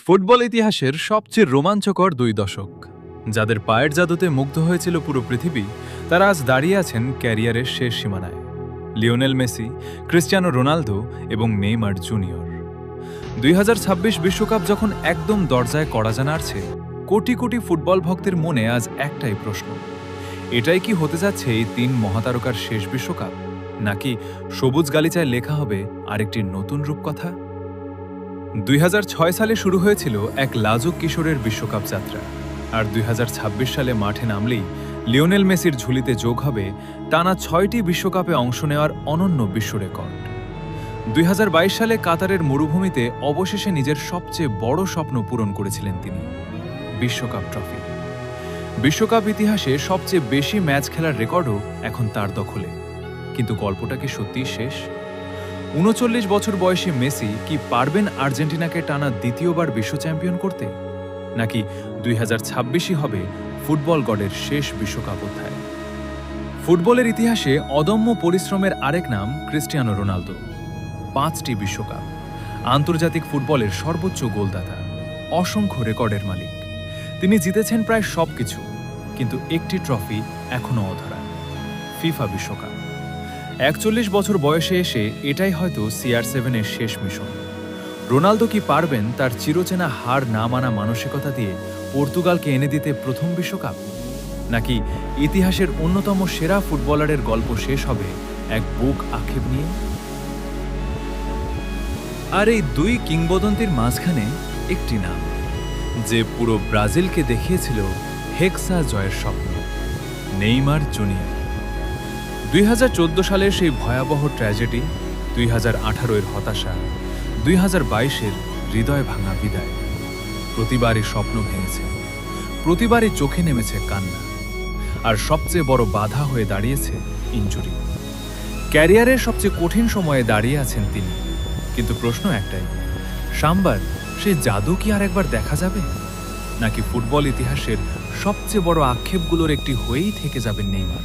Football ইতিহাসের সবচেয়ে রোমাঞ্চকর ২ দশক। যাদের পায়ের জাদুতে মুগ্ধ হয়েছিল পুরো পৃথিবী, তারা আজ দাঁড়িয়ে আছেন ক্যারিয়ারের শেষ সীমানায়। লিওনেল মেসি, ক্রিস্টিয়ানো রোনালদো এবং নেইমার জুনিয়র। ২০২৬ বিশ্বকাপ যখন একদম দরজায় কড়া নাড়ছে, কোটি কোটি ফুটবল ভক্তের মনে আজ একটাই প্রশ্ন: এটাই কি হতে যাচ্ছে এই ৩ মহাতারকার শেষ বিশ্বকাপ, নাকি সবুজ গালিচায় লেখা হবে আরেকটি নতুন রূপকথা? ২০০৬ সালে শুরু হয়েছিল এক লাজুক কিশোরের বিশ্বকাপ যাত্রা, আর ২০২৬ সালে মাঠে নামলেই লিওনেল মেসির ঝুলিতে যোগ হবে টানা ৬টি বিশ্বকাপে অংশ নেওয়ার অনন্য বিশ্ব রেকর্ড। ২০২২ সালে কাতারের মরুভূমিতে অবশেষে নিজের সবচেয়ে বড় স্বপ্ন পূরণ করেছিলেন তিনি, বিশ্বকাপ ট্রফি। বিশ্বকাপ ইতিহাসে সবচেয়ে বেশি ম্যাচ খেলার রেকর্ডও এখন তার দখলে। কিন্তু গল্পটা কি সত্যিই শেষ? ৩৯ বছর বয়সী মেসি কি পারবেন আর্জেন্টিনাকে টানা দ্বিতীয়বার বিশ্ব চ্যাম্পিয়ন করতে, নাকি ২০২৬ই হবে ফুটবল গডের শেষ বিশ্বকাপ অধ্যায়? ফুটবলের ইতিহাসে অদম্য পরিশ্রমের আরেক নাম ক্রিস্টিয়ানো রোনালদো। ৫টি বিশ্বকাপ, আন্তর্জাতিক ফুটবলের সর্বোচ্চ গোলদাতা, অসংখ্য রেকর্ডের মালিক। তিনি জিতেছেন প্রায় সবকিছু, কিন্তু একটি ট্রফি এখনও অধরা: ফিফা বিশ্বকাপ। ৪১ বছর বয়সে এসে এটাই হয়তো CR7-এর শেষ মিশন। রোনালদো কি পারবেন তার চিরচেনা হার না মানা মানসিকতা দিয়ে পর্তুগালকে এনে দিতে প্রথম বিশ্বকাপ, নাকি ইতিহাসের অন্যতম সেরা ফুটবলারের গল্প শেষ হবে এক বুক আক্ষেপ নিয়ে? আর এই ২ কিংবদন্তির মাঝখানে একটি নাম, যে পুরো ব্রাজিলকে দেখিয়েছিল হেক্সা জয়ের স্বপ্ন: নেইমার জুনিয়র। ২০১৪ সালের সেই ভয়াবহ ট্র্যাজেডি, ২০১৮-এর হতাশা, ২০২২-এর হৃদয় ভাঙা বিদায়। প্রতিবারই স্বপ্ন ভেঙেছে, প্রতিবারই চোখে নেমেছে কান্না, আর সবচেয়ে বড় বাধা হয়ে দাঁড়িয়েছে ইনজুরি। ক্যারিয়ারের সবচেয়ে কঠিন সময়ে দাঁড়িয়ে আছেন তিনি, কিন্তু প্রশ্ন একটাই: সাম্বার সেই জাদু কি আর একবার দেখা যাবে, নাকি ফুটবল ইতিহাসের সবচেয়ে বড় আক্ষেপগুলোর একটি হয়েই থেকে যাবেন নেইমার?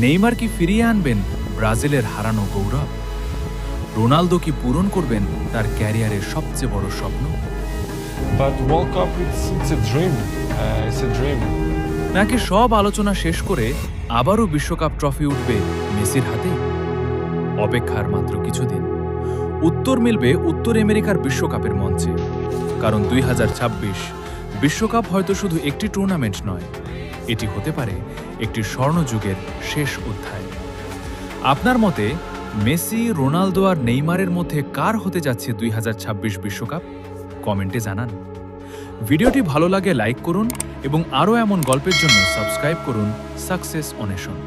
নেইমার কি ফিরিয়ে আনবেন ব্রাজিলের হারানো গৌরব? রোনালদো কি পূরণ করবেন তার ক্যারিয়ারের সবচেয়ে বড় স্বপ্ন? But World Cup, it's a dream. It's a dream. নাকি সব আলোচনা শেষ করে আবারও বিশ্বকাপ ট্রফি উঠবে মেসির হাতে? অপেক্ষার মাত্র কিছুদিন। উত্তর মিলবে উত্তর আমেরিকার বিশ্বকাপের মঞ্চে, কারণ ২০২৬ বিশ্বকাপ হয়তো শুধু একটি টুর্নামেন্ট নয়, এটি হতে পারে একটি স্বর্ণযুগের শেষ অধ্যায়। আপনার মতে মেসি, রোনালদো আর নেইমারের মধ্যে কার হতে যাচ্ছে ২০২৬ বিশ্বকাপ? কমেন্টে জানান। ভিডিওটি ভালো লাগে লাইক করুন এবং আরও এমন গল্পের জন্য সাবস্ক্রাইব করুন সাকসেস অন্বেষণ।